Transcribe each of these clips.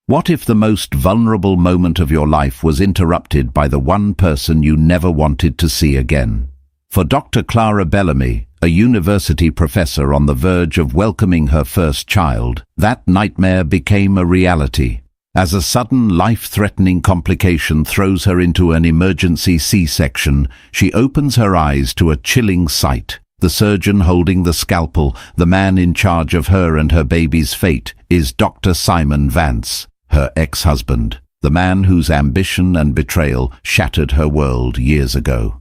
What if the most vulnerable moment of your life was interrupted by the one person you never wanted to see again? For Dr. Clara Bellamy, a university professor on the verge of welcoming her first child, that nightmare became a reality. As a sudden life-threatening complication throws her into an emergency C-section, she opens her eyes to a chilling sight. The surgeon holding the scalpel, the man in charge of her and her baby's fate, is Dr. Simon Vance, her ex-husband, the man whose ambition and betrayal shattered her world years ago.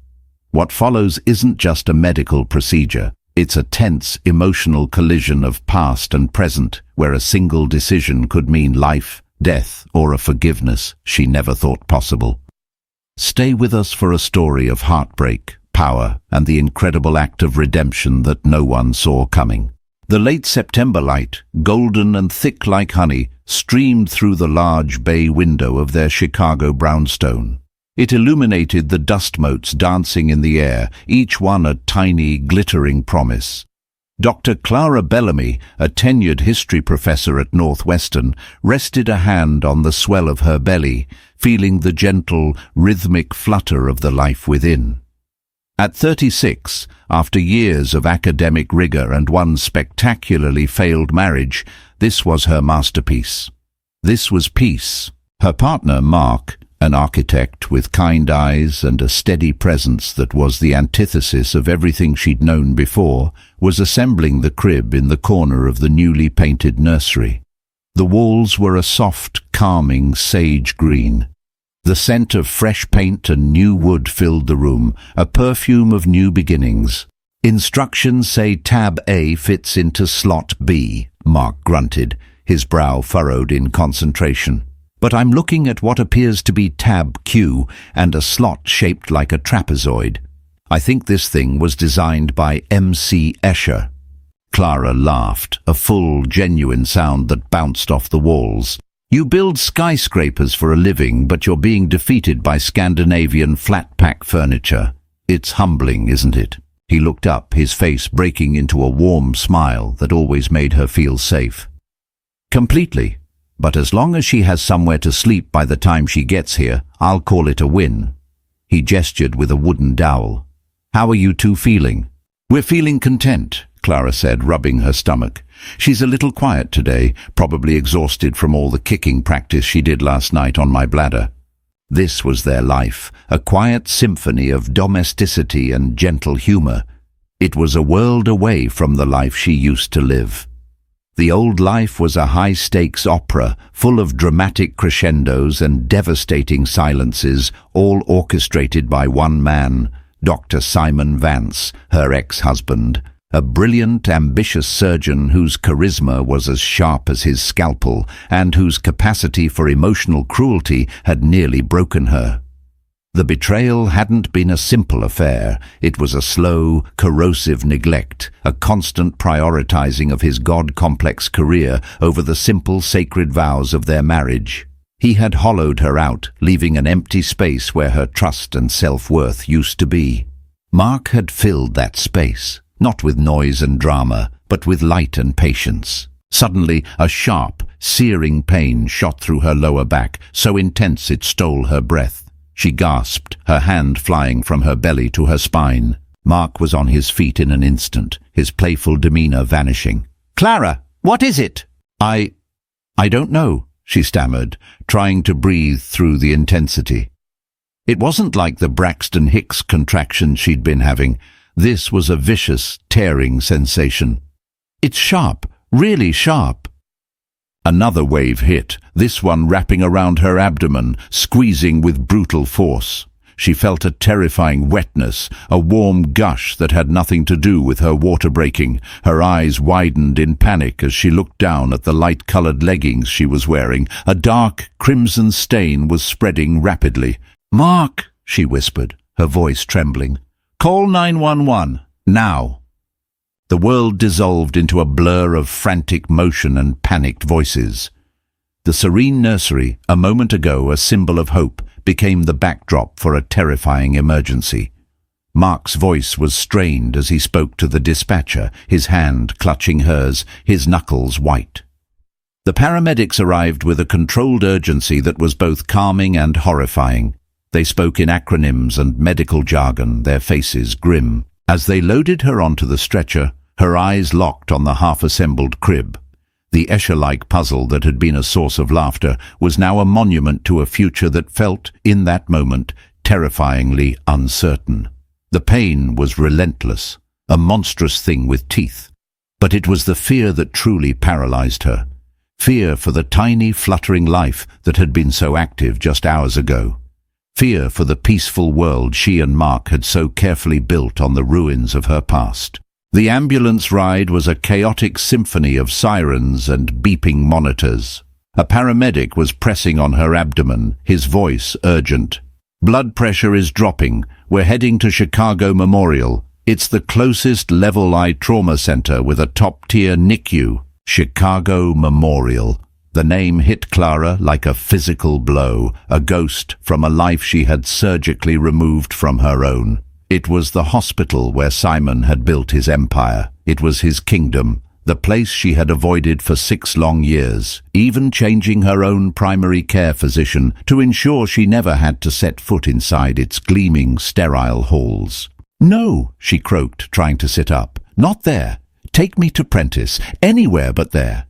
What follows isn't just a medical procedure. It's a tense, emotional collision of past and present, where a single decision could mean life, death, or a forgiveness she never thought possible. Stay with us for a story of heartbreak, power, and the incredible act of redemption that no one saw coming. The late September light, golden and thick like honey, streamed through the large bay window of their Chicago brownstone. It illuminated the dust motes dancing in the air, each one a tiny, glittering promise. Dr. Clara Bellamy, a tenured history professor at Northwestern, rested a hand on the swell of her belly, feeling the gentle, rhythmic flutter of the life within. At 36, after years of academic rigor and one spectacularly failed marriage, this was her masterpiece. This was peace. Her partner, Mark, an architect with kind eyes and a steady presence that was the antithesis of everything she'd known before, was assembling the crib in the corner of the newly painted nursery. The walls were a soft, calming sage green. The scent of fresh paint and new wood filled the room, a perfume of new beginnings. "Instructions say tab A fits into slot B," Mark grunted, his brow furrowed in concentration. "But I'm looking at what appears to be tab Q and a slot shaped like a trapezoid. I think this thing was designed by M.C. Escher." Clara laughed, a full, genuine sound that bounced off the walls. "You build skyscrapers for a living, but you're being defeated by Scandinavian flat-pack furniture. It's humbling, isn't it?" He looked up, his face breaking into a warm smile that always made her feel safe. "Completely. But as long as she has somewhere to sleep by the time she gets here, I'll call it a win." He gestured with a wooden dowel. "How are you two feeling?" "We're feeling content," Clara said, rubbing her stomach. "She's a little quiet today, probably exhausted from all the kicking practice she did last night on my bladder." This was their life, a quiet symphony of domesticity and gentle humor. It was a world away from the life she used to live. The old life was a high-stakes opera, full of dramatic crescendos and devastating silences, all orchestrated by one man, Dr. Simon Vance, her ex-husband, a brilliant, ambitious surgeon whose charisma was as sharp as his scalpel and whose capacity for emotional cruelty had nearly broken her. The betrayal hadn't been a simple affair. It was a slow, corrosive neglect, a constant prioritizing of his God-complex career over the simple, sacred vows of their marriage. He had hollowed her out, leaving an empty space where her trust and self-worth used to be. Mark had filled that space, not with noise and drama, but with light and patience. Suddenly, a sharp, searing pain shot through her lower back, so intense it stole her breath. She gasped, her hand flying from her belly to her spine. Mark was on his feet in an instant, his playful demeanor vanishing. "Clara, what is it?" I don't know," she stammered, trying to breathe through the intensity. It wasn't like the Braxton Hicks contractions she'd been having. This was a vicious, tearing sensation. "It's sharp, really sharp." Another wave hit, this one wrapping around her abdomen, squeezing with brutal force. She felt a terrifying wetness, a warm gush that had nothing to do with her water breaking. Her eyes widened in panic as she looked down at the light-colored leggings she was wearing. A dark, crimson stain was spreading rapidly. "Mark," she whispered, her voice trembling. "Call 911, now." The world dissolved into a blur of frantic motion and panicked voices. The serene nursery, a moment ago a symbol of hope, became the backdrop for a terrifying emergency. Mark's voice was strained as he spoke to the dispatcher, his hand clutching hers, his knuckles white. The paramedics arrived with a controlled urgency that was both calming and horrifying. They spoke in acronyms and medical jargon, their faces grim. As they loaded her onto the stretcher, her eyes locked on the half-assembled crib. The Escher-like puzzle that had been a source of laughter was now a monument to a future that felt, in that moment, terrifyingly uncertain. The pain was relentless, a monstrous thing with teeth. But it was the fear that truly paralyzed her. Fear for the tiny, fluttering life that had been so active just hours ago. Fear for the peaceful world she and Mark had so carefully built on the ruins of her past. The ambulance ride was a chaotic symphony of sirens and beeping monitors. A paramedic was pressing on her abdomen, his voice urgent. "Blood pressure is dropping. We're heading to Chicago Memorial. It's the closest level I trauma center with a top-tier NICU." Chicago Memorial. The name hit Clara like a physical blow, a ghost from a life she had surgically removed from her own. It was the hospital where Simon had built his empire. It was his kingdom, the place she had avoided for 6 long years, even changing her own primary care physician to ensure she never had to set foot inside its gleaming, sterile halls. "No," she croaked, trying to sit up. "Not there. Take me to Prentice, anywhere but there."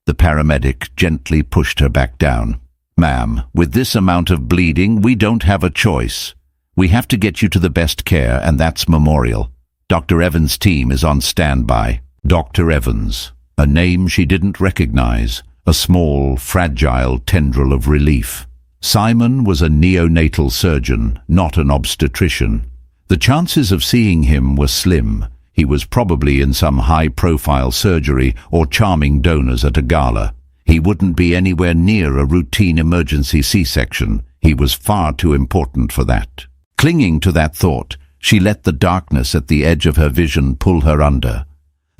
The paramedic gently pushed her back down. "Ma'am, with this amount of bleeding, we don't have a choice. We have to get you to the best care, and that's Memorial. Dr. Evans' team is on standby." Dr. Evans, a name she didn't recognize, a small, fragile tendril of relief. Simon was a neonatal surgeon, not an obstetrician. The chances of seeing him were slim. He was probably in some high-profile surgery or charming donors at a gala. He wouldn't be anywhere near a routine emergency C-section. He was far too important for that. Clinging to that thought, she let the darkness at the edge of her vision pull her under.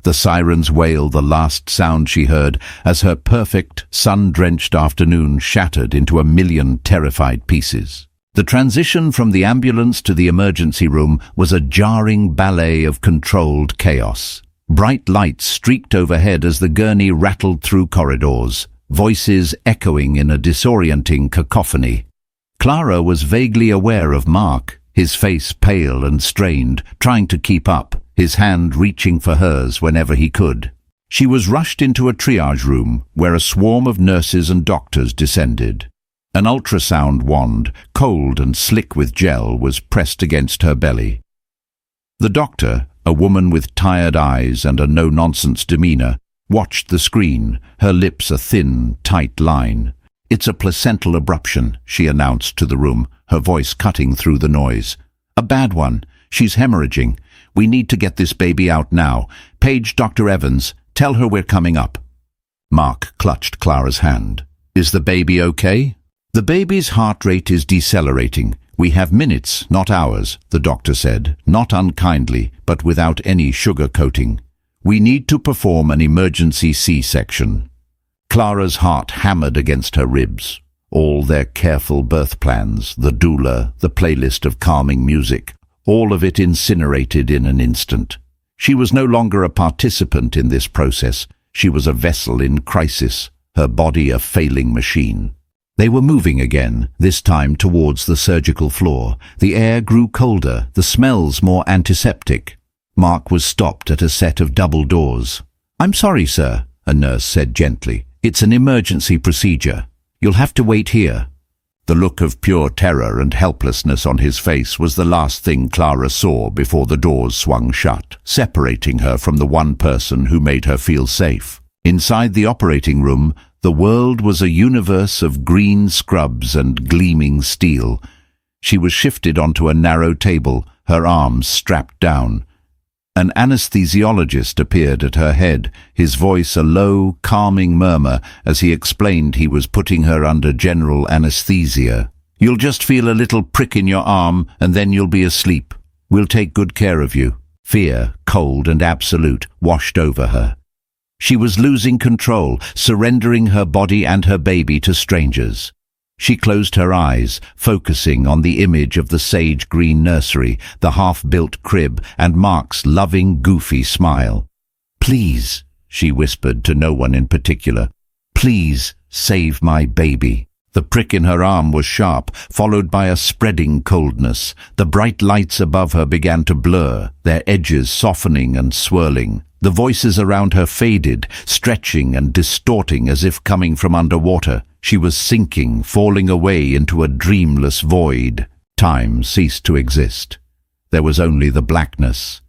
The sirens wailed the last sound she heard as her perfect, sun-drenched afternoon shattered into a million terrified pieces. The transition from the ambulance to the emergency room was a jarring ballet of controlled chaos. Bright lights streaked overhead as the gurney rattled through corridors, voices echoing in a disorienting cacophony. Clara was vaguely aware of Mark, his face pale and strained, trying to keep up, his hand reaching for hers whenever he could. She was rushed into a triage room where a swarm of nurses and doctors descended. An ultrasound wand, cold and slick with gel, was pressed against her belly. The doctor, a woman with tired eyes and a no-nonsense demeanor, watched the screen, her lips a thin, tight line. "It's a placental abruption," she announced to the room, her voice cutting through the noise. "A bad one. She's hemorrhaging. We need to get this baby out now. Page Dr. Evans. Tell her we're coming up." Mark clutched Clara's hand. "Is the baby okay?" "The baby's heart rate is decelerating. We have minutes, not hours," the doctor said, not unkindly, but without any sugar-coating. "We need to perform an emergency C-section." Clara's heart hammered against her ribs. All their careful birth plans, the doula, the playlist of calming music, all of it incinerated in an instant. She was no longer a participant in this process. She was a vessel in crisis, her body a failing machine. They were moving again, this time towards the surgical floor. The air grew colder, the smells more antiseptic. Mark was stopped at a set of double doors. "I'm sorry, sir," a nurse said gently. "It's an emergency procedure. You'll have to wait here." The look of pure terror and helplessness on his face was the last thing Clara saw before the doors swung shut, separating her from the one person who made her feel safe. Inside the operating room, the world was a universe of green scrubs and gleaming steel. She was shifted onto a narrow table, her arms strapped down. An anesthesiologist appeared at her head, his voice a low, calming murmur as he explained he was putting her under general anesthesia. "You'll just feel a little prick in your arm, and then you'll be asleep. We'll take good care of you." Fear, cold and absolute, washed over her. She was losing control, surrendering her body and her baby to strangers. She closed her eyes, focusing on the image of the sage-green nursery, the half-built crib, and Mark's loving, goofy smile. "Please," she whispered to no one in particular, Please save my baby." The prick in her arm was sharp, followed by a spreading coldness. The bright lights above her began to blur, their edges softening and swirling. The voices around her faded, stretching and distorting as if coming from underwater. She was sinking, falling away into a dreamless void. Time ceased to exist. There was only the blackness.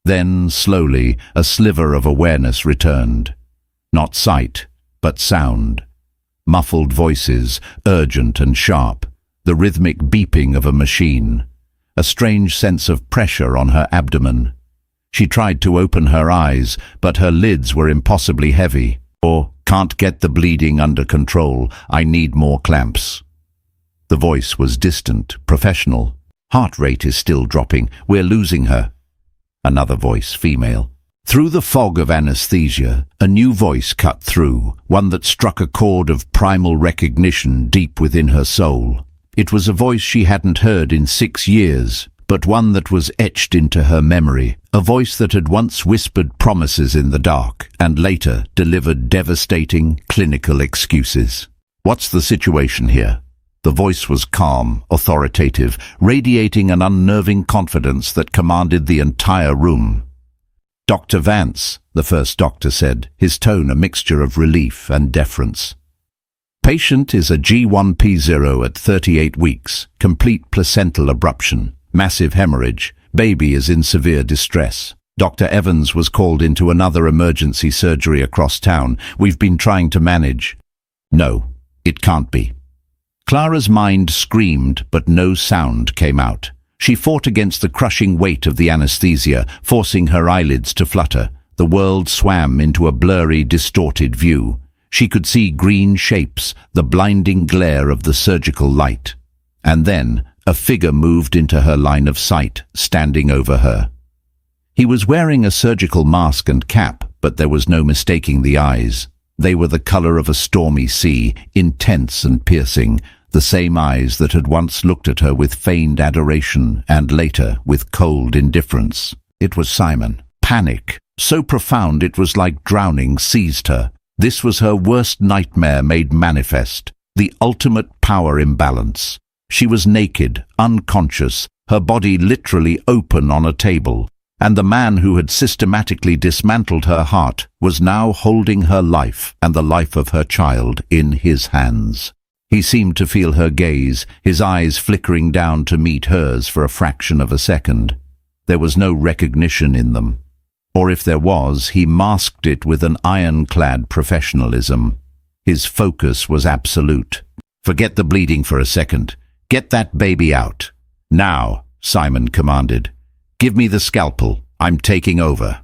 Then, slowly, a sliver of awareness returned. Not sight, but sound. Muffled voices, urgent and sharp, the rhythmic beeping of a machine, a strange sense of pressure on her abdomen. She tried to open her eyes, but her lids were impossibly heavy. Or, "Can't get the bleeding under control, I need more clamps." The voice was distant, professional. "Heart rate is still dropping, we're losing her." Another voice, female. Through the fog of anesthesia, a new voice cut through, one that struck a chord of primal recognition deep within her soul. It was a voice she hadn't heard in 6 years, but one that was etched into her memory, a voice that had once whispered promises in the dark, and later delivered devastating, clinical excuses. "What's the situation here?" The voice was calm, authoritative, radiating an unnerving confidence that commanded the entire room. "Dr. Vance," the first doctor said, his tone a mixture of relief and deference. "Patient is a G1P0 at 38 weeks, complete placental abruption, massive hemorrhage, baby is in severe distress. Dr. Evans was called into another emergency surgery across town. We've been trying to manage." "No, it can't be." Clara's mind screamed, but no sound came out. She fought against the crushing weight of the anesthesia, forcing her eyelids to flutter. The world swam into a blurry, distorted view. She could see green shapes, the blinding glare of the surgical light. And then, a figure moved into her line of sight, standing over her. He was wearing a surgical mask and cap, but there was no mistaking the eyes. They were the color of a stormy sea, intense and piercing, the same eyes that had once looked at her with feigned adoration and later with cold indifference. It was Simon. Panic, so profound it was like drowning, seized her. This was her worst nightmare made manifest, the ultimate power imbalance. She was naked, unconscious, her body literally open on a table, and the man who had systematically dismantled her heart was now holding her life and the life of her child in his hands. He seemed to feel her gaze, his eyes flickering down to meet hers for a fraction of a second. There was no recognition in them. Or if there was, he masked it with an ironclad professionalism. His focus was absolute. "Forget the bleeding for a second. Get that baby out." "Now," Simon commanded. "Give me the scalpel. I'm taking over."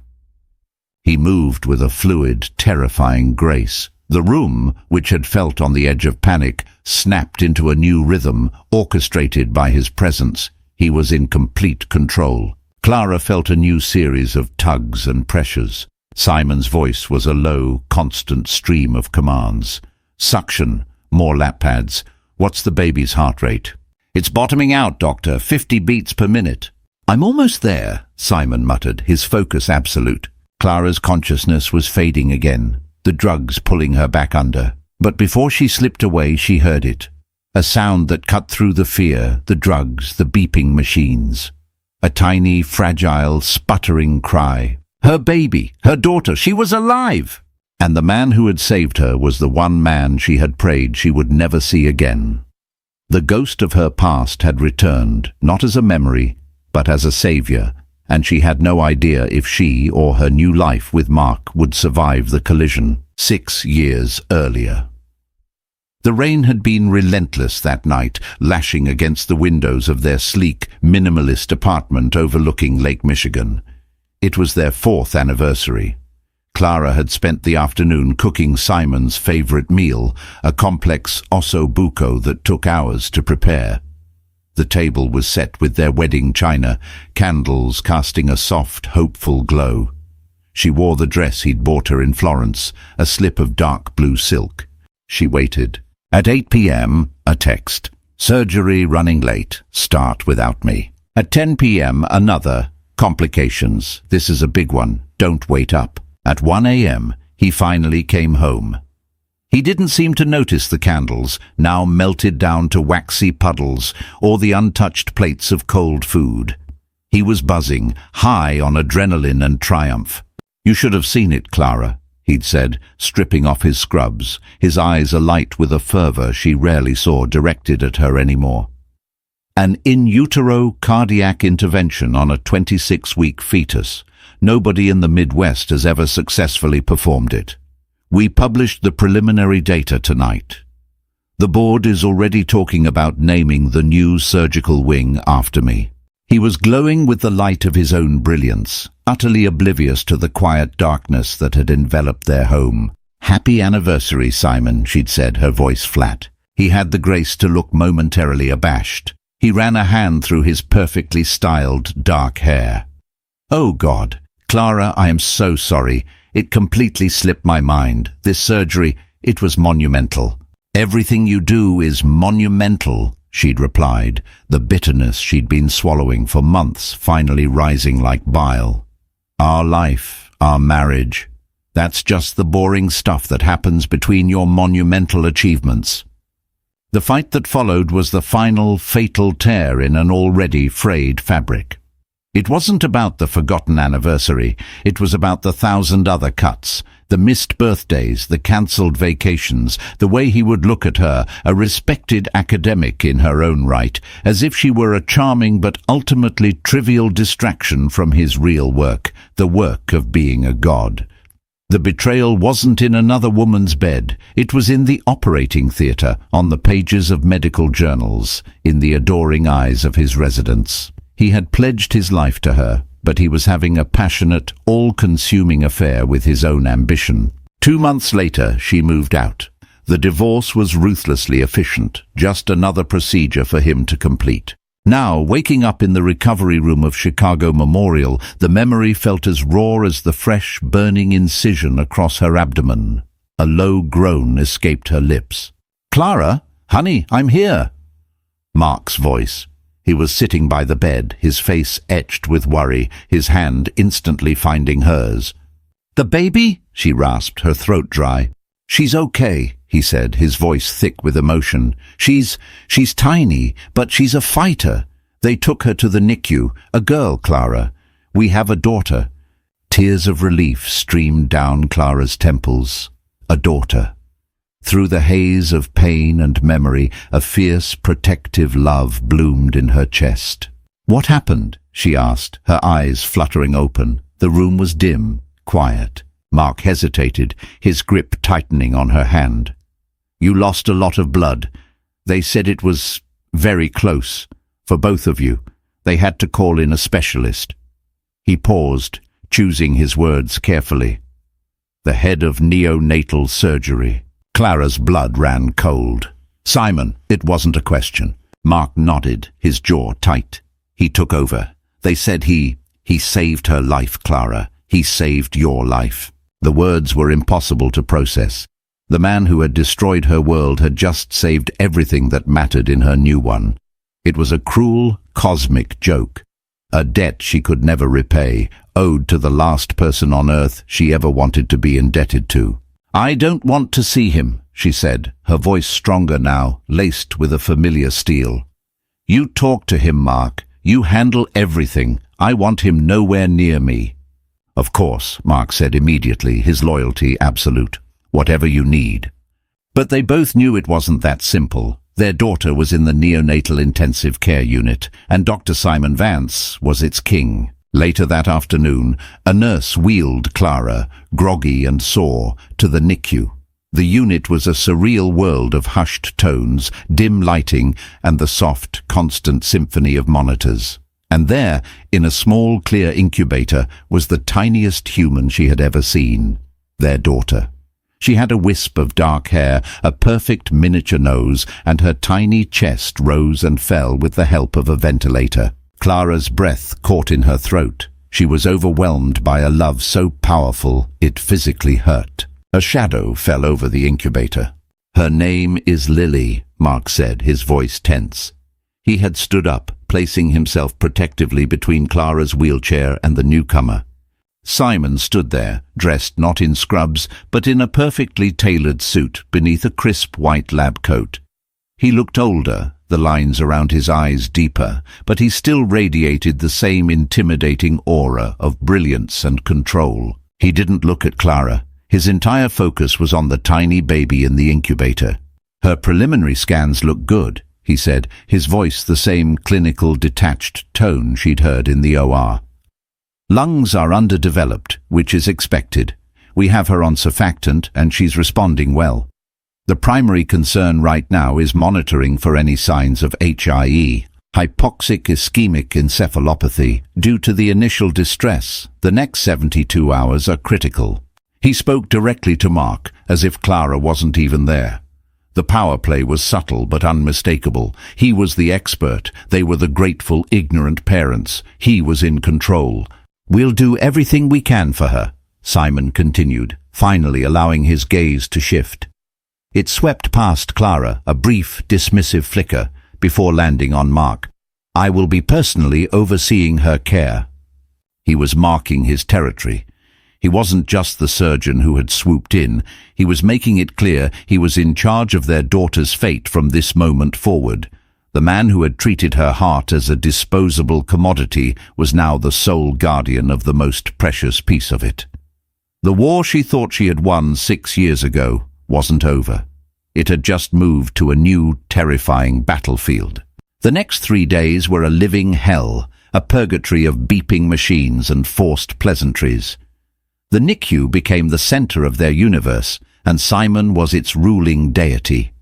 He moved with a fluid, terrifying grace. The room, which had felt on the edge of panic, snapped into a new rhythm, orchestrated by his presence. He was in complete control. Clara felt a new series of tugs and pressures. Simon's voice was a low, constant stream of commands. "Suction, more lap pads. What's the baby's heart rate?" "It's bottoming out, doctor, 50 beats per minute." "I'm almost there," Simon muttered, his focus absolute. Clara's consciousness was fading again, the drugs pulling her back under. But before she slipped away, she heard it. A sound that cut through the fear, the drugs, the beeping machines. A tiny, fragile, sputtering cry. Her baby, her daughter, she was alive! And the man who had saved her was the one man she had prayed she would never see again. The ghost of her past had returned, not as a memory, but as a savior, and she had no idea if she or her new life with Mark would survive the collision 6 years earlier. The rain had been relentless that night, lashing against the windows of their sleek, minimalist apartment overlooking Lake Michigan. It was their 4th anniversary. Clara had spent the afternoon cooking Simon's favorite meal, a complex osso buco that took hours to prepare. The table was set with their wedding china, candles casting a soft, hopeful glow. She wore the dress he'd bought her in Florence, a slip of dark blue silk. She waited. At 8 p.m., a text. "Surgery running late. Start without me." At 10 p.m., another. "Complications. This is a big one. Don't wait up." At 1 a.m., he finally came home. He didn't seem to notice the candles, now melted down to waxy puddles, or the untouched plates of cold food. He was buzzing, high on adrenaline and triumph. "You should have seen it, Clara," he'd said, stripping off his scrubs, his eyes alight with a fervor she rarely saw directed at her anymore. An in utero cardiac intervention on a 26-week fetus. Nobody in the Midwest has ever successfully performed it. We published the preliminary data tonight. The board is already talking about naming the new surgical wing after me." He was glowing with the light of his own brilliance, utterly oblivious to the quiet darkness that had enveloped their home. "Happy anniversary, Simon," she'd said, her voice flat. He had the grace to look momentarily abashed. He ran a hand through his perfectly styled dark hair. "Oh God, Clara, I am so sorry. It completely slipped my mind. This surgery, it was monumental." "Everything you do is monumental," she'd replied, the bitterness she'd been swallowing for months finally rising like bile. "Our life, our marriage, that's just the boring stuff that happens between your monumental achievements." The fight that followed was the final, fatal tear in an already frayed fabric. It wasn't about the forgotten anniversary, it was about the 1,000 other cuts, the missed birthdays, the cancelled vacations, the way he would look at her, a respected academic in her own right, as if she were a charming but ultimately trivial distraction from his real work, the work of being a god. The betrayal wasn't in another woman's bed, it was in the operating theatre, on the pages of medical journals, in the adoring eyes of his residents. He had pledged his life to her, but he was having a passionate, all-consuming affair with his own ambition. 2 months later, she moved out. The divorce was ruthlessly efficient, just another procedure for him to complete. Now, waking up in the recovery room of Chicago Memorial, the memory felt as raw as the fresh, burning incision across her abdomen. A low groan escaped her lips. "Clara? Honey, I'm here." Mark's voice. He was sitting by the bed, his face etched with worry, his hand instantly finding hers. "The baby?" she rasped, her throat dry. "She's okay," he said, his voice thick with emotion. She's tiny, but she's a fighter. They took her to the NICU. A girl, Clara. We have a daughter." Tears of relief streamed down Clara's temples. A daughter. Through the haze of pain and memory, a fierce, protective love bloomed in her chest. "What happened?" she asked, her eyes fluttering open. The room was dim, quiet. Mark hesitated, his grip tightening on her hand. "You lost a lot of blood. They said it was very close. For both of you. They had to call in a specialist." He paused, choosing his words carefully. "The head of neonatal surgery." Clara's blood ran cold. "Simon, it wasn't a question." Mark nodded, his jaw tight. He took over. "They said he saved her life, Clara. He saved your life." The words were impossible to process. The man who had destroyed her world had just saved everything that mattered in her new one. It was a cruel, cosmic joke. A debt she could never repay, owed to the last person on earth she ever wanted to be indebted to. "I don't want to see him," she said, her voice stronger now, laced with a familiar steel. "You talk to him, Mark. You handle everything. I want him nowhere near me." "Of course," Mark said immediately, his loyalty absolute. "Whatever you need." But they both knew it wasn't that simple. Their daughter was in the neonatal intensive care unit, and Dr. Simon Vance was its king. Later that afternoon, a nurse wheeled Clara, groggy and sore, to the NICU. The unit was a surreal world of hushed tones, dim lighting, and the soft, constant symphony of monitors. And there, in a small, clear incubator, was the tiniest human she had ever seen, their daughter. She had a wisp of dark hair, a perfect miniature nose, and her tiny chest rose and fell with the help of a ventilator. Clara's breath caught in her throat. She was overwhelmed by a love so powerful it physically hurt. A shadow fell over the incubator. "Her name is Lily," Mark said, his voice tense. He had stood up, placing himself protectively between Clara's wheelchair and the newcomer. Simon stood there, dressed not in scrubs, but in a perfectly tailored suit beneath a crisp white lab coat. He looked older, the lines around his eyes deeper, but he still radiated the same intimidating aura of brilliance and control. He didn't look at Clara. His entire focus was on the tiny baby in the incubator. "Her preliminary scans look good," he said, his voice the same clinical, detached tone she'd heard in the OR. "Lungs are underdeveloped, which is expected. We have her on surfactant and she's responding well. The primary concern right now is monitoring for any signs of HIE, hypoxic ischemic encephalopathy, due to the initial distress. The next 72 hours are critical." He spoke directly to Mark, as if Clara wasn't even there. The power play was subtle but unmistakable. He was the expert. They were the grateful, ignorant parents. He was in control. "We'll do everything we can for her," Simon continued, finally allowing his gaze to shift. It swept past Clara, a brief, dismissive flicker, before landing on Mark. "I will be personally overseeing her care." He was marking his territory. He wasn't just the surgeon who had swooped in. He was making it clear he was in charge of their daughter's fate from this moment forward. The man who had treated her heart as a disposable commodity was now the sole guardian of the most precious piece of it. The war she thought she had won 6 years ago wasn't over. It had just moved to a new, terrifying battlefield. The next 3 days were a living hell, a purgatory of beeping machines and forced pleasantries. The NICU became the center of their universe, and Simon was its ruling deity.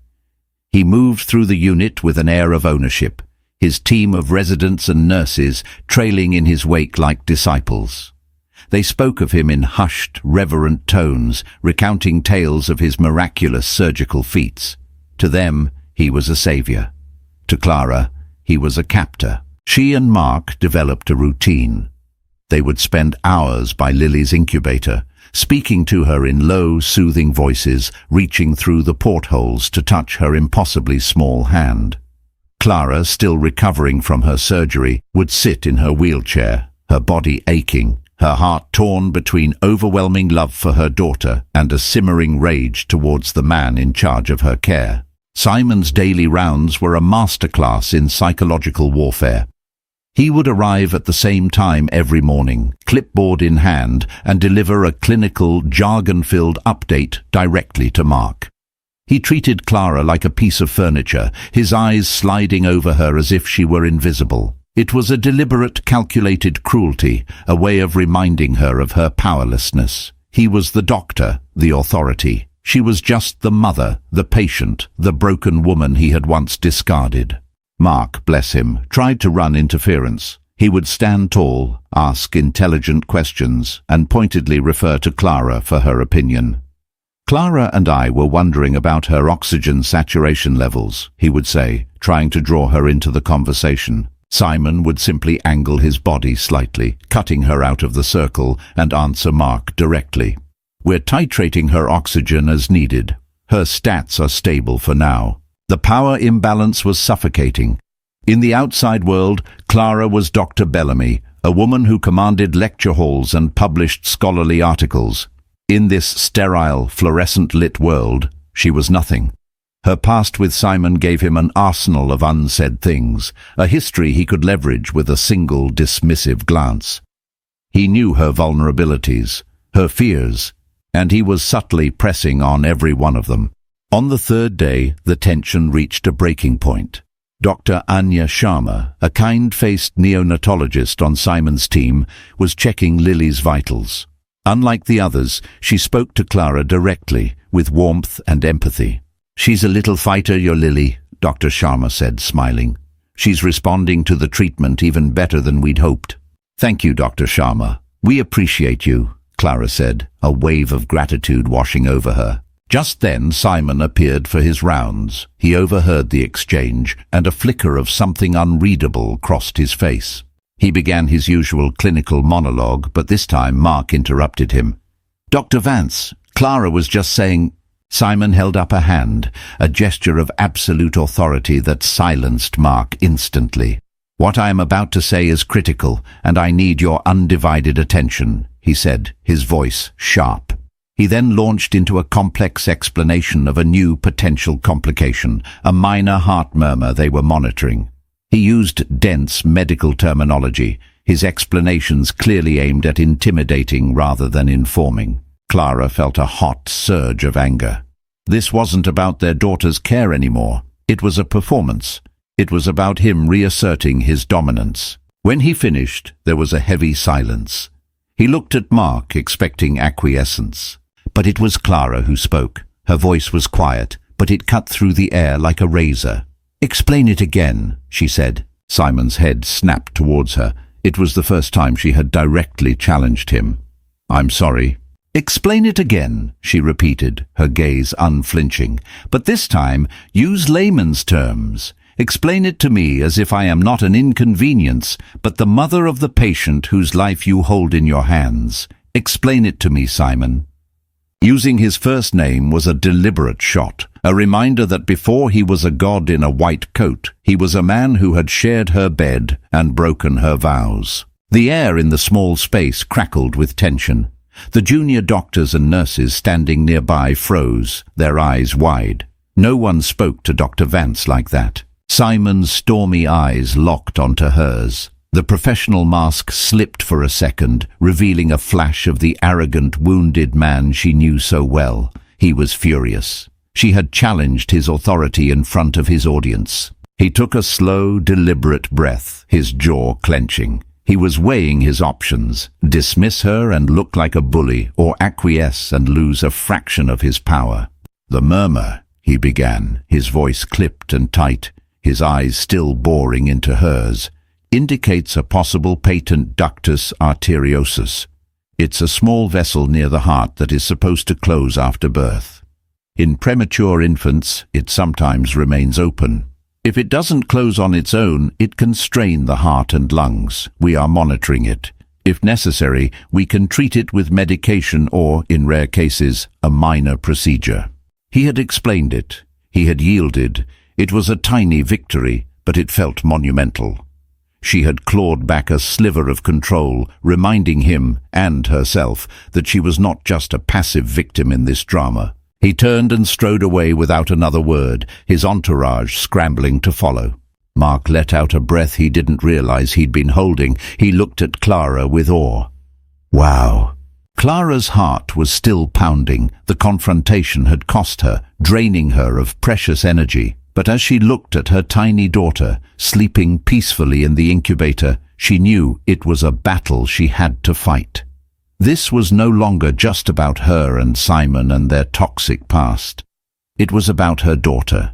He moved through the unit with an air of ownership, his team of residents and nurses trailing in his wake like disciples. They spoke of him in hushed, reverent tones, recounting tales of his miraculous surgical feats. To them, he was a savior. To Clara, he was a captor. She and Mark developed a routine. They would spend hours by Lily's incubator, speaking to her in low, soothing voices, reaching through the portholes to touch her impossibly small hand. Clara, still recovering from her surgery, would sit in her wheelchair, her body aching, her heart torn between overwhelming love for her daughter and a simmering rage towards the man in charge of her care. Simon's daily rounds were a masterclass in psychological warfare. He would arrive at the same time every morning, clipboard in hand, and deliver a clinical, jargon-filled update directly to Mark. He treated Clara like a piece of furniture, his eyes sliding over her as if she were invisible. It was a deliberate, calculated cruelty, a way of reminding her of her powerlessness. He was the doctor, the authority. She was just the mother, the patient, the broken woman he had once discarded. Mark, bless him, tried to run interference. He would stand tall, ask intelligent questions, and pointedly refer to Clara for her opinion. "Clara and I were wondering about her oxygen saturation levels," he would say, trying to draw her into the conversation. Simon would simply angle his body slightly, cutting her out of the circle, and answer Mark directly. "We're titrating her oxygen as needed. Her stats are stable for now." The power imbalance was suffocating. In the outside world, Clara was Dr. Bellamy, a woman who commanded lecture halls and published scholarly articles. In this sterile, fluorescent-lit world, she was nothing. Her past with Simon gave him an arsenal of unsaid things, a history he could leverage with a single dismissive glance. He knew her vulnerabilities, her fears, and he was subtly pressing on every one of them. On the 3rd day, the tension reached a breaking point. Dr. Anya Sharma, a kind-faced neonatologist on Simon's team, was checking Lily's vitals. Unlike the others, she spoke to Clara directly, with warmth and empathy. "She's a little fighter, your Lily," Dr. Sharma said, smiling. "She's responding to the treatment even better than we'd hoped." "Thank you, Dr. Sharma. We appreciate you," Clara said, a wave of gratitude washing over her. Just then Simon appeared for his rounds. He overheard the exchange, and a flicker of something unreadable crossed his face. He began his usual clinical monologue, but this time Mark interrupted him. "Dr. Vance, Clara was just saying—" Simon held up a hand, a gesture of absolute authority that silenced Mark instantly. "What I am about to say is critical, and I need your undivided attention," he said, his voice sharp. He then launched into a complex explanation of a new potential complication, a minor heart murmur they were monitoring. He used dense medical terminology, his explanations clearly aimed at intimidating rather than informing. Clara felt a hot surge of anger. This wasn't about their daughter's care anymore. It was a performance. It was about him reasserting his dominance. When he finished, there was a heavy silence. He looked at Mark, expecting acquiescence. But it was Clara who spoke. Her voice was quiet, but it cut through the air like a razor. "Explain it again," she said. Simon's head snapped towards her. It was the first time she had directly challenged him. "I'm sorry." "Explain it again," she repeated, her gaze unflinching. "But this time, use layman's terms. Explain it to me as if I am not an inconvenience, but the mother of the patient whose life you hold in your hands. Explain it to me, Simon." Using his first name was a deliberate shot, a reminder that before he was a god in a white coat, he was a man who had shared her bed and broken her vows. The air in the small space crackled with tension. The junior doctors and nurses standing nearby froze, their eyes wide. No one spoke to Dr. Vance like that. Simon's stormy eyes locked onto hers. The professional mask slipped for a second, revealing a flash of the arrogant, wounded man she knew so well. He was furious. She had challenged his authority in front of his audience. He took a slow, deliberate breath, his jaw clenching. He was weighing his options: dismiss her and look like a bully, or acquiesce and lose a fraction of his power. "The murmur," he began, his voice clipped and tight, his eyes still boring into hers, "indicates a possible patent ductus arteriosus. It's a small vessel near the heart that is supposed to close after birth. In premature infants, it sometimes remains open. If it doesn't close on its own, it can strain the heart and lungs. We are monitoring it. If necessary, we can treat it with medication or, in rare cases, a minor procedure." He had explained it. He had yielded. It was a tiny victory, but it felt monumental. She had clawed back a sliver of control, reminding him, and herself, that she was not just a passive victim in this drama. He turned and strode away without another word, his entourage scrambling to follow. Mark let out a breath he didn't realize he'd been holding. He looked at Clara with awe. Wow. Clara's heart was still pounding. The confrontation had cost her, draining her of precious energy. But as she looked at her tiny daughter, sleeping peacefully in the incubator, she knew it was a battle she had to fight. This was no longer just about her and Simon and their toxic past. It was about her daughter.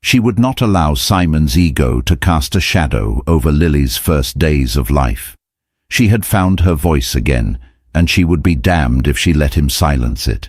She would not allow Simon's ego to cast a shadow over Lily's first days of life. She had found her voice again, and she would be damned if she let him silence it.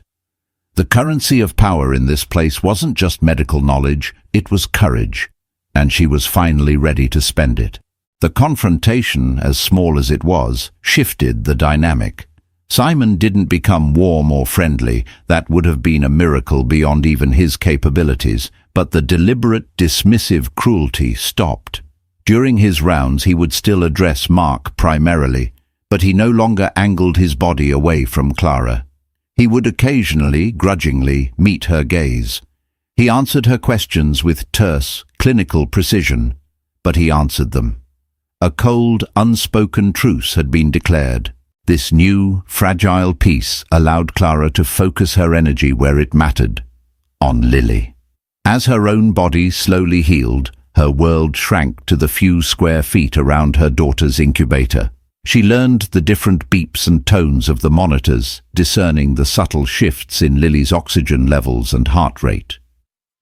The currency of power in this place wasn't just medical knowledge, it was courage, and she was finally ready to spend it. The confrontation, as small as it was, shifted the dynamic. Simon didn't become warm or friendly. That would have been a miracle beyond even his capabilities, but the deliberate, dismissive cruelty stopped. During his rounds he would still address Mark primarily, but he no longer angled his body away from Clara. He would occasionally, grudgingly, meet her gaze. He answered her questions with terse, clinical precision, but he answered them. A cold, unspoken truce had been declared. This new, fragile peace allowed Clara to focus her energy where it mattered, on Lily. As her own body slowly healed, her world shrank to the few square feet around her daughter's incubator. She learned the different beeps and tones of the monitors, discerning the subtle shifts in Lily's oxygen levels and heart rate.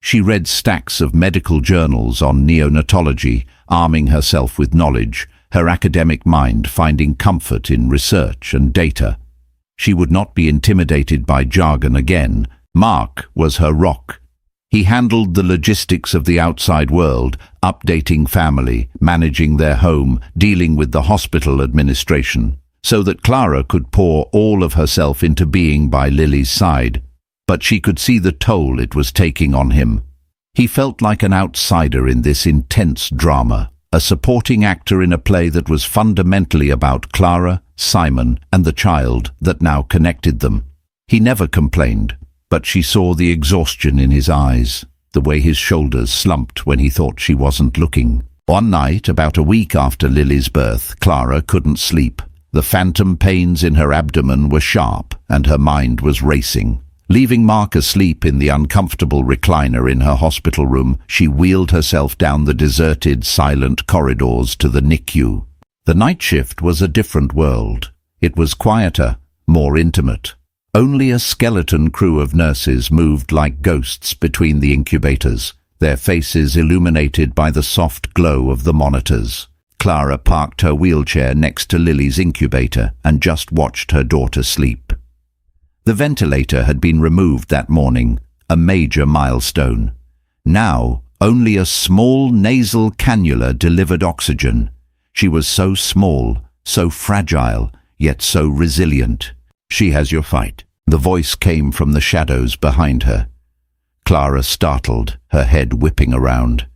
She read stacks of medical journals on neonatology, arming herself with knowledge, her academic mind finding comfort in research and data. She would not be intimidated by jargon again. Mark was her rock. He handled the logistics of the outside world, updating family, managing their home, dealing with the hospital administration, so that Clara could pour all of herself into being by Lily's side. But she could see the toll it was taking on him. He felt like an outsider in this intense drama, a supporting actor in a play that was fundamentally about Clara, Simon, and the child that now connected them. He never complained, but she saw the exhaustion in his eyes, the way his shoulders slumped when he thought she wasn't looking. One night, about a week after Lily's birth, Clara couldn't sleep. The phantom pains in her abdomen were sharp, and her mind was racing. Leaving Mark asleep in the uncomfortable recliner in her hospital room, she wheeled herself down the deserted, silent corridors to the NICU. The night shift was a different world. It was quieter, more intimate. Only a skeleton crew of nurses moved like ghosts between the incubators, their faces illuminated by the soft glow of the monitors. Clara parked her wheelchair next to Lily's incubator and just watched her daughter sleep. The ventilator had been removed that morning, a major milestone. Now, only a small nasal cannula delivered oxygen. She was so small, so fragile, yet so resilient. "She has your fight." The voice came from the shadows behind her. Clara startled, her head whipping around.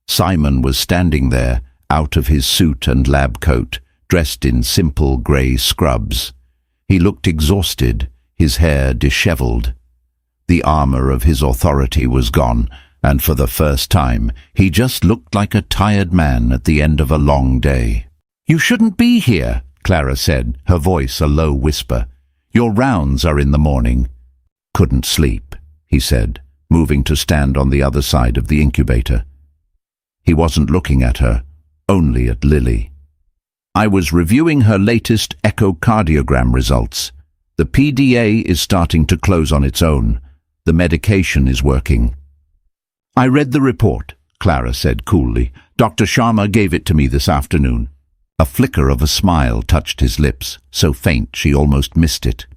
Simon was standing there, out of his suit and lab coat, dressed in simple grey scrubs. He looked exhausted, his hair disheveled. The armor of his authority was gone, and for the first time, he just looked like a tired man at the end of a long day. "You shouldn't be here," Clara said, her voice a low whisper. "Your rounds are in the morning." "Couldn't sleep," he said, moving to stand on the other side of the incubator. He wasn't looking at her, only at Lily. "I was reviewing her latest echocardiogram results. The PDA is starting to close on its own. The medication is working." "I read the report," Clara said coolly. "Dr. Sharma gave it to me this afternoon." A flicker of a smile touched his lips, so faint she almost missed it.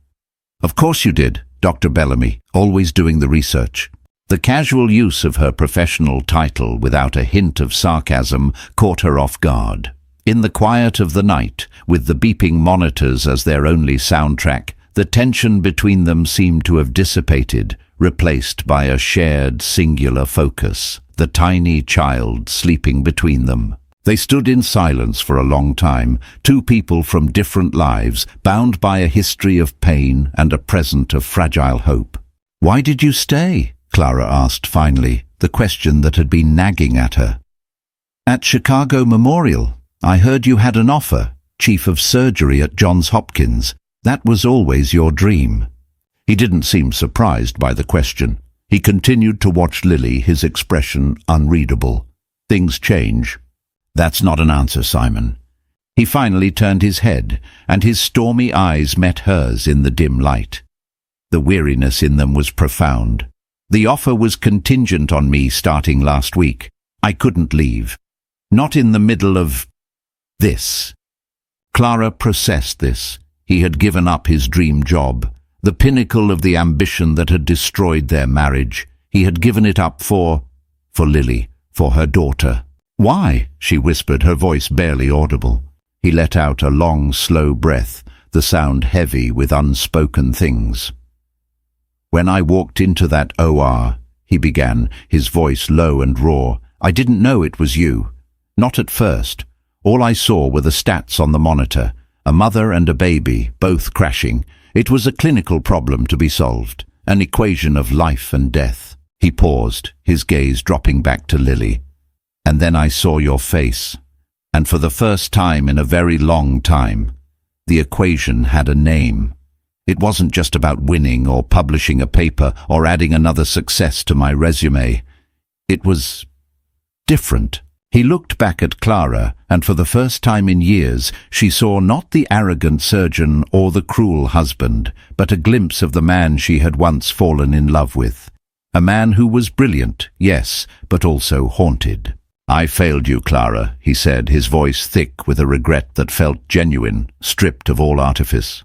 "Of course you did, Dr. Bellamy, always doing the research." The casual use of her professional title without a hint of sarcasm caught her off guard. In the quiet of the night, with the beeping monitors as their only soundtrack, the tension between them seemed to have dissipated, replaced by a shared singular focus, the tiny child sleeping between them. They stood in silence for a long time, two people from different lives, bound by a history of pain and a present of fragile hope. "Why did you stay?" Clara asked finally, the question that had been nagging at her. "At Chicago Memorial, I heard you had an offer, chief of surgery at Johns Hopkins. That was always your dream." He didn't seem surprised by the question. He continued to watch Lily, his expression unreadable. "Things change." "That's not an answer, Simon." He finally turned his head, and his stormy eyes met hers in the dim light. The weariness in them was profound. "The offer was contingent on me starting last week. I couldn't leave. Not in the middle of this." Clara processed this. He had given up his dream job, the pinnacle of the ambition that had destroyed their marriage. He had given it up for Lily, for her daughter. "Why?" she whispered, her voice barely audible. He let out a long, slow breath, the sound heavy with unspoken things. "When I walked into that OR," he began, his voice low and raw, "I didn't know it was you. Not at first. All I saw were the stats on the monitor, a mother and a baby, both crashing. It was a clinical problem to be solved, an equation of life and death." He paused, his gaze dropping back to Lily. "And then I saw your face, and for the first time in a very long time, the equation had a name. It wasn't just about winning or publishing a paper or adding another success to my resume. It was different." He looked back at Clara, and for the first time in years, she saw not the arrogant surgeon or the cruel husband, but a glimpse of the man she had once fallen in love with. A man who was brilliant, yes, but also haunted. "I failed you, Clara," he said, his voice thick with a regret that felt genuine, stripped of all artifice.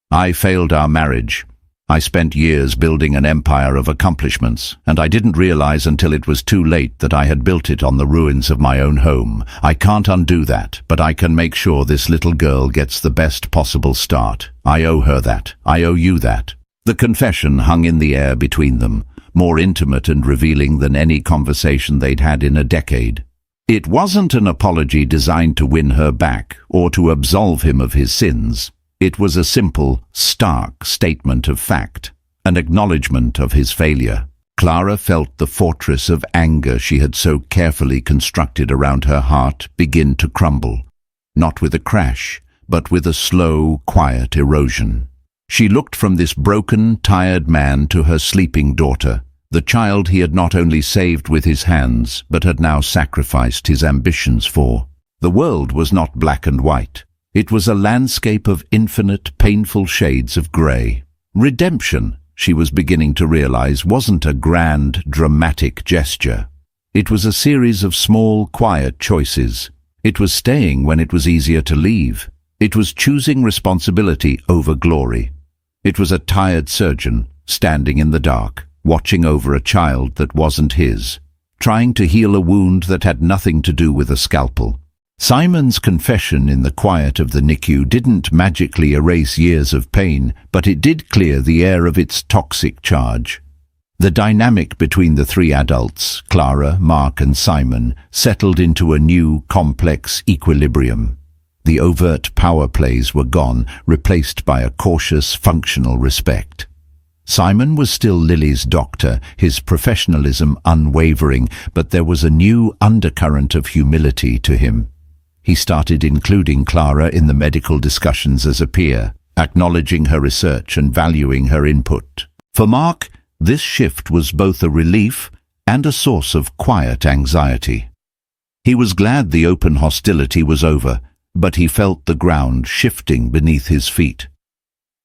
"I failed our marriage. I spent years building an empire of accomplishments, and I didn't realize until it was too late that I had built it on the ruins of my own home. I can't undo that, but I can make sure this little girl gets the best possible start. I owe her that. I owe you that." The confession hung in the air between them, more intimate and revealing than any conversation they'd had in a decade. It wasn't an apology designed to win her back or to absolve him of his sins. It was a simple, stark statement of fact, an acknowledgement of his failure. Clara felt the fortress of anger she had so carefully constructed around her heart begin to crumble, not with a crash, but with a slow, quiet erosion. She looked from this broken, tired man to her sleeping daughter, the child he had not only saved with his hands, but had now sacrificed his ambitions for. The world was not black and white. It was a landscape of infinite, painful shades of grey. Redemption, she was beginning to realize, wasn't a grand, dramatic gesture. It was a series of small, quiet choices. It was staying when it was easier to leave. It was choosing responsibility over glory. It was a tired surgeon, standing in the dark, watching over a child that wasn't his, trying to heal a wound that had nothing to do with a scalpel. Simon's confession in the quiet of the NICU didn't magically erase years of pain, but it did clear the air of its toxic charge. The dynamic between the three adults, Clara, Mark and Simon, settled into a new, complex equilibrium. The overt power plays were gone, replaced by a cautious, functional respect. Simon was still Lily's doctor, his professionalism unwavering, but there was a new undercurrent of humility to him. He started including Clara in the medical discussions as a peer, acknowledging her research and valuing her input. For Mark, this shift was both a relief and a source of quiet anxiety. He was glad the open hostility was over, but he felt the ground shifting beneath his feet.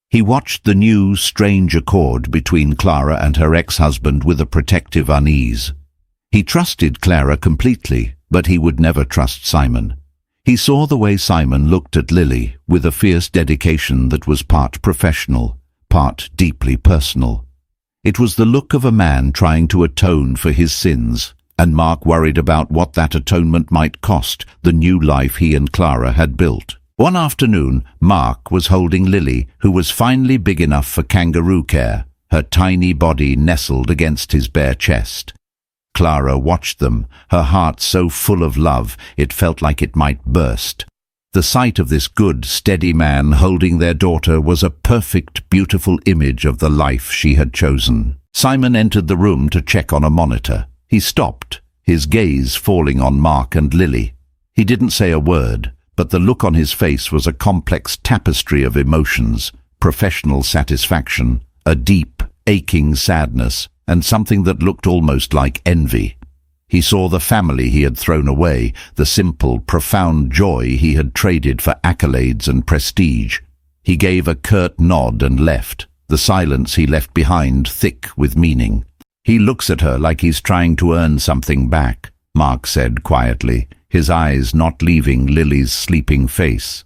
He watched the new, strange accord between Clara and her ex-husband with a protective unease. He trusted Clara completely, but he would never trust Simon. He saw the way Simon looked at Lily with a fierce dedication that was part professional, part deeply personal. It was the look of a man trying to atone for his sins, and Mark worried about what that atonement might cost the new life he and Clara had built. One afternoon, Mark was holding Lily, who was finally big enough for kangaroo care, her tiny body nestled against his bare chest. Clara watched them, her heart so full of love it felt like it might burst. The sight of this good, steady man holding their daughter was a perfect, beautiful image of the life she had chosen. Simon entered the room to check on a monitor. He stopped, his gaze falling on Mark and Lily. He didn't say a word, but the look on his face was a complex tapestry of emotions, professional satisfaction, a deep, aching sadness, and something that looked almost like envy. He saw the family he had thrown away, the simple, profound joy he had traded for accolades and prestige. He gave a curt nod and left, the silence he left behind thick with meaning. "He looks at her like he's trying to earn something back," Mark said quietly, his eyes not leaving Lily's sleeping face.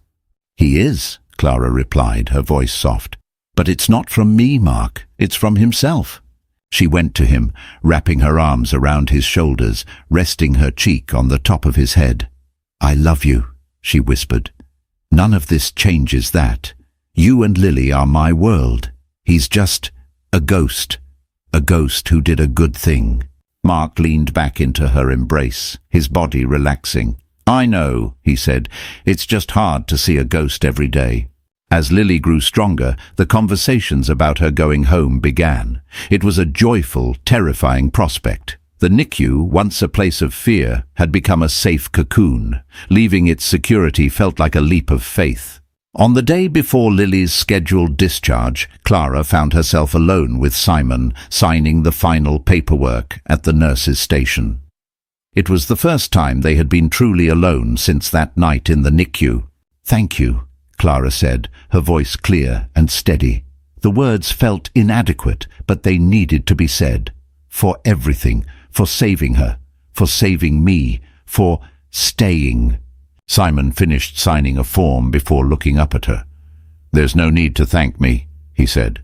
"He is," Clara replied, her voice soft. "But it's not from me, Mark. It's from himself." She went to him, wrapping her arms around his shoulders, resting her cheek on the top of his head. "I love you," she whispered. "None of this changes that. You and Lily are my world. He's just a ghost who did a good thing." Mark leaned back into her embrace, his body relaxing. "I know," he said. "It's just hard to see a ghost every day." As Lily grew stronger, the conversations about her going home began. It was a joyful, terrifying prospect. The NICU, once a place of fear, had become a safe cocoon. Leaving its security felt like a leap of faith. On the day before Lily's scheduled discharge, Clara found herself alone with Simon, signing the final paperwork at the nurse's station. It was the first time they had been truly alone since that night in the NICU. "Thank you," Clara said, her voice clear and steady. The words felt inadequate, but they needed to be said. For everything, for saving her, for saving me, for staying. Simon finished signing a form before looking up at her. "There's no need to thank me," he said.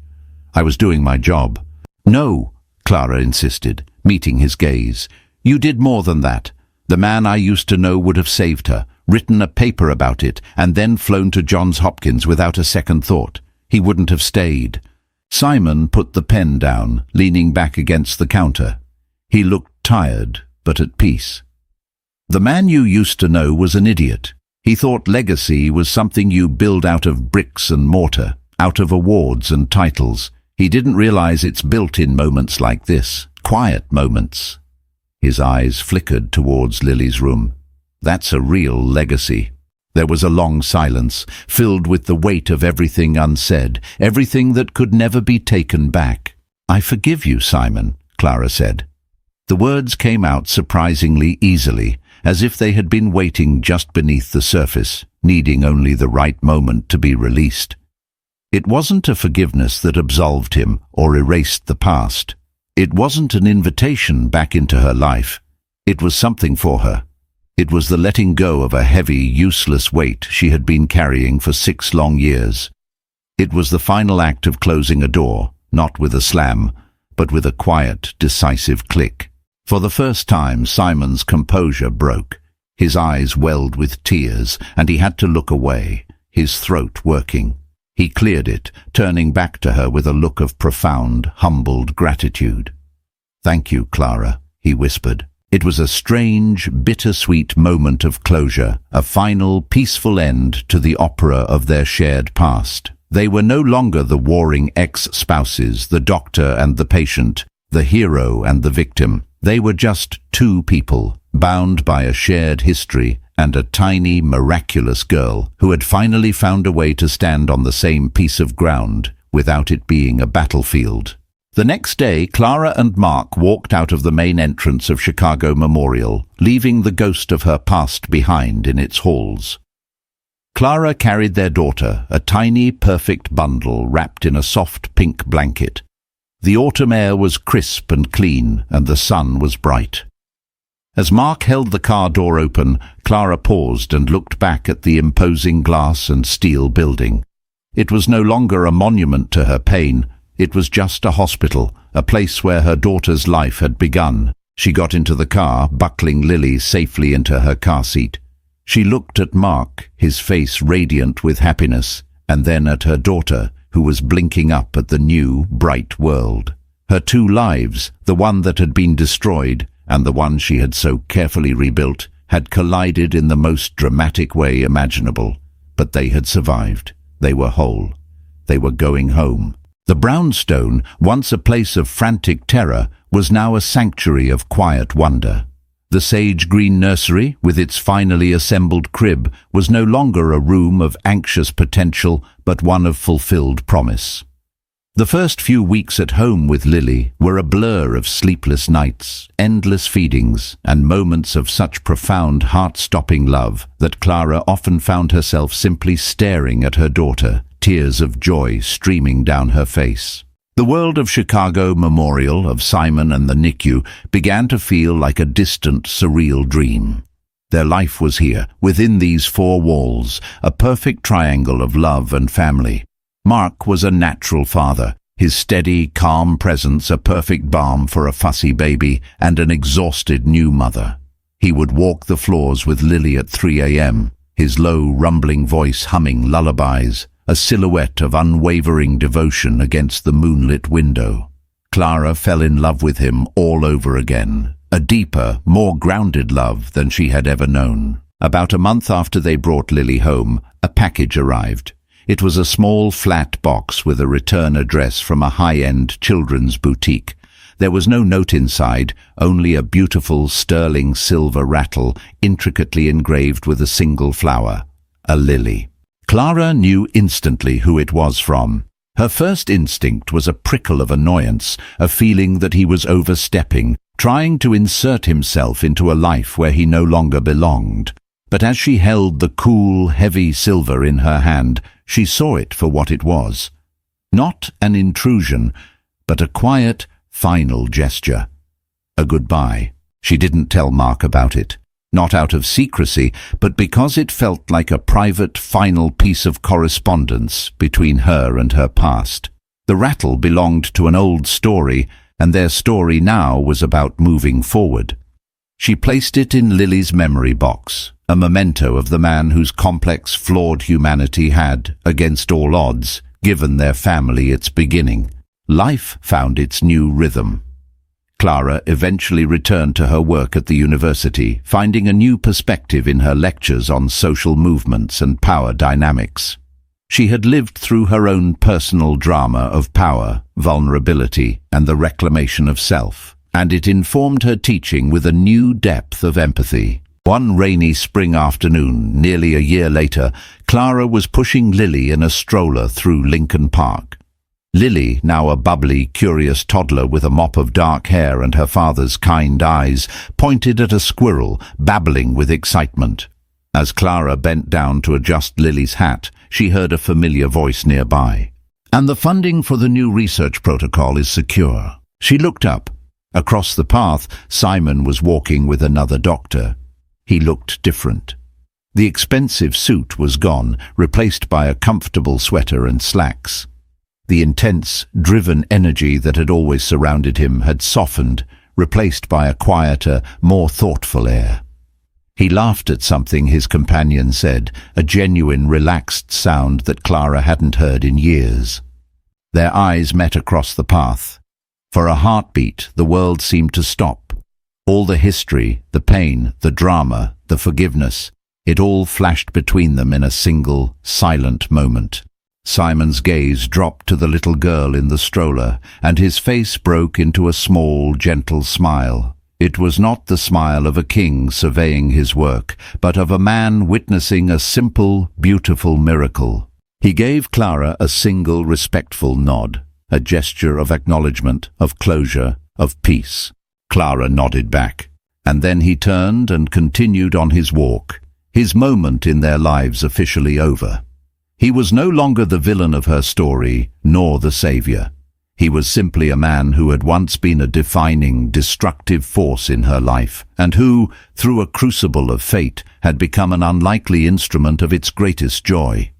"I was doing my job." "No," Clara insisted, meeting his gaze. "You did more than that. The man I used to know would have saved her, written a paper about it, and then flown to Johns Hopkins without a second thought. He wouldn't have stayed." Simon put the pen down, leaning back against the counter. He looked tired, but at peace. The man you used to know was an idiot. He thought legacy was something you build out of bricks and mortar, out of awards and titles. He didn't realize it's built in moments like this, quiet moments. His eyes flickered towards Lily's room. That's a real legacy. There was a long silence, filled with the weight of everything unsaid, everything that could never be taken back. "I forgive you, Simon," Clara said. The words came out surprisingly easily, as if they had been waiting just beneath the surface, needing only the right moment to be released. It wasn't a forgiveness that absolved him or erased the past. It wasn't an invitation back into her life. It was something for her. It was the letting go of a heavy, useless weight she had been carrying for 6 long years. It was the final act of closing a door, not with a slam, but with a quiet, decisive click. For the first time, Simon's composure broke. His eyes welled with tears, and he had to look away, his throat working. He cleared it, turning back to her with a look of profound, humbled gratitude. "Thank you, Clara," he whispered. It was a strange, bittersweet moment of closure, a final, peaceful end to the opera of their shared past. They were no longer the warring ex-spouses, the doctor and the patient, the hero and the victim. They were just 2 people, bound by a shared history and a tiny, miraculous girl who had finally found a way to stand on the same piece of ground without it being a battlefield. The next day, Clara and Mark walked out of the main entrance of Chicago Memorial, leaving the ghost of her past behind in its halls. Clara carried their daughter, a tiny, perfect bundle wrapped in a soft pink blanket. The autumn air was crisp and clean, and the sun was bright. As Mark held the car door open, Clara paused and looked back at the imposing glass and steel building. It was no longer a monument to her pain. It was just a hospital, a place where her daughter's life had begun. She got into the car, buckling Lily safely into her car seat. She looked at Mark, his face radiant with happiness, and then at her daughter, who was blinking up at the new, bright world. Her 2 lives, the one that had been destroyed and the one she had so carefully rebuilt, had collided in the most dramatic way imaginable. But they had survived. They were whole. They were going home. The brownstone, once a place of frantic terror, was now a sanctuary of quiet wonder. The sage-green nursery, with its finally assembled crib, was no longer a room of anxious potential, but one of fulfilled promise. The first few weeks at home with Lily were a blur of sleepless nights, endless feedings, and moments of such profound, heart-stopping love that Clara often found herself simply staring at her daughter, tears of joy streaming down her face. The world of Chicago Memorial, of Simon and the NICU, began to feel like a distant, surreal dream. Their life was here, within these 4 walls, a perfect triangle of love and family. Mark was a natural father, his steady, calm presence a perfect balm for a fussy baby and an exhausted new mother. He would walk the floors with Lily at 3 a.m., his low, rumbling voice humming lullabies, a silhouette of unwavering devotion against the moonlit window. Clara fell in love with him all over again, a deeper, more grounded love than she had ever known. About a month after they brought Lily home, a package arrived. It was a small, flat box with a return address from a high-end children's boutique. There was no note inside, only a beautiful sterling silver rattle intricately engraved with a single flower, a lily. Clara knew instantly who it was from. Her first instinct was a prickle of annoyance, a feeling that he was overstepping, trying to insert himself into a life where he no longer belonged. But as she held the cool, heavy silver in her hand, she saw it for what it was. Not an intrusion, but a quiet, final gesture. A goodbye. She didn't tell Mark about it. Not out of secrecy, but because it felt like a private, final piece of correspondence between her and her past. The rattle belonged to an old story, and their story now was about moving forward. She placed it in Lily's memory box, a memento of the man whose complex, flawed humanity had, against all odds, given their family its beginning. Life found its new rhythm. Clara eventually returned to her work at the university, finding a new perspective in her lectures on social movements and power dynamics. She had lived through her own personal drama of power, vulnerability, and the reclamation of self, and it informed her teaching with a new depth of empathy. One rainy spring afternoon, nearly a year later, Clara was pushing Lily in a stroller through Lincoln Park. Lily, now a bubbly, curious toddler with a mop of dark hair and her father's kind eyes, pointed at a squirrel, babbling with excitement. As Clara bent down to adjust Lily's hat, she heard a familiar voice nearby. "And the funding for the new research protocol is secure." She looked up. Across the path, Simon was walking with another doctor. He looked different. The expensive suit was gone, replaced by a comfortable sweater and slacks. The intense, driven energy that had always surrounded him had softened, replaced by a quieter, more thoughtful air. He laughed at something his companion said, a genuine, relaxed sound that Clara hadn't heard in years. Their eyes met across the path. For a heartbeat, the world seemed to stop. All the history, the pain, the drama, the forgiveness, it all flashed between them in a single, silent moment. Simon's gaze dropped to the little girl in the stroller, and his face broke into a small, gentle smile. It was not the smile of a king surveying his work, but of a man witnessing a simple, beautiful miracle. He gave Clara a single, respectful nod, a gesture of acknowledgement, of closure, of peace. Clara nodded back, and then he turned and continued on his walk, his moment in their lives officially over. He was no longer the villain of her story, nor the savior. He was simply a man who had once been a defining, destructive force in her life, and who, through a crucible of fate, had become an unlikely instrument of its greatest joy.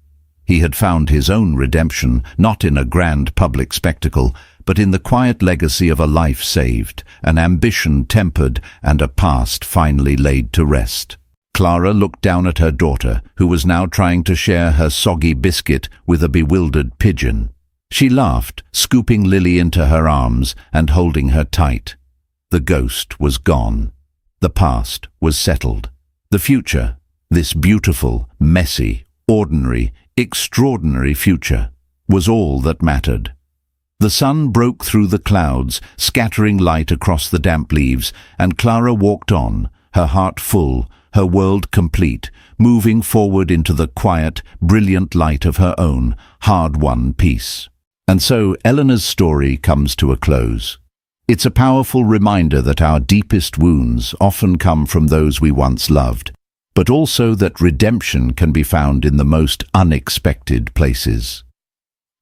He had found his own redemption, not in a grand public spectacle, but in the quiet legacy of a life saved, an ambition tempered, and a past finally laid to rest. Clara looked down at her daughter, who was now trying to share her soggy biscuit with a bewildered pigeon. She laughed, scooping Lily into her arms and holding her tight. The ghost was gone. The past was settled. The future, this beautiful, messy, ordinary, extraordinary future, was all that mattered. The sun broke through the clouds, scattering light across the damp leaves, and Clara walked on, her heart full, her world complete, moving forward into the quiet, brilliant light of her own, hard-won peace. And so Eleanor's story comes to a close. It's a powerful reminder that our deepest wounds often come from those we once loved, but also that redemption can be found in the most unexpected places.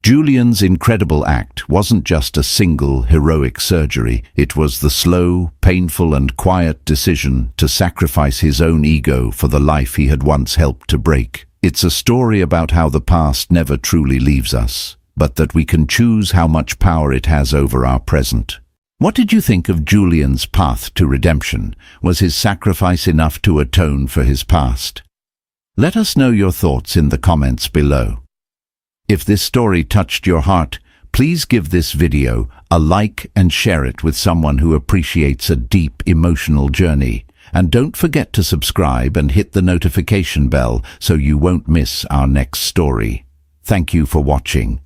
Julian's incredible act wasn't just a single heroic surgery, it was the slow, painful and quiet decision to sacrifice his own ego for the life he had once helped to break. It's a story about how the past never truly leaves us, but that we can choose how much power it has over our present. What did you think of Julian's path to redemption? Was his sacrifice enough to atone for his past? Let us know your thoughts in the comments below. If this story touched your heart, please give this video a like and share it with someone who appreciates a deep emotional journey. And don't forget to subscribe and hit the notification bell so you won't miss our next story. Thank you for watching.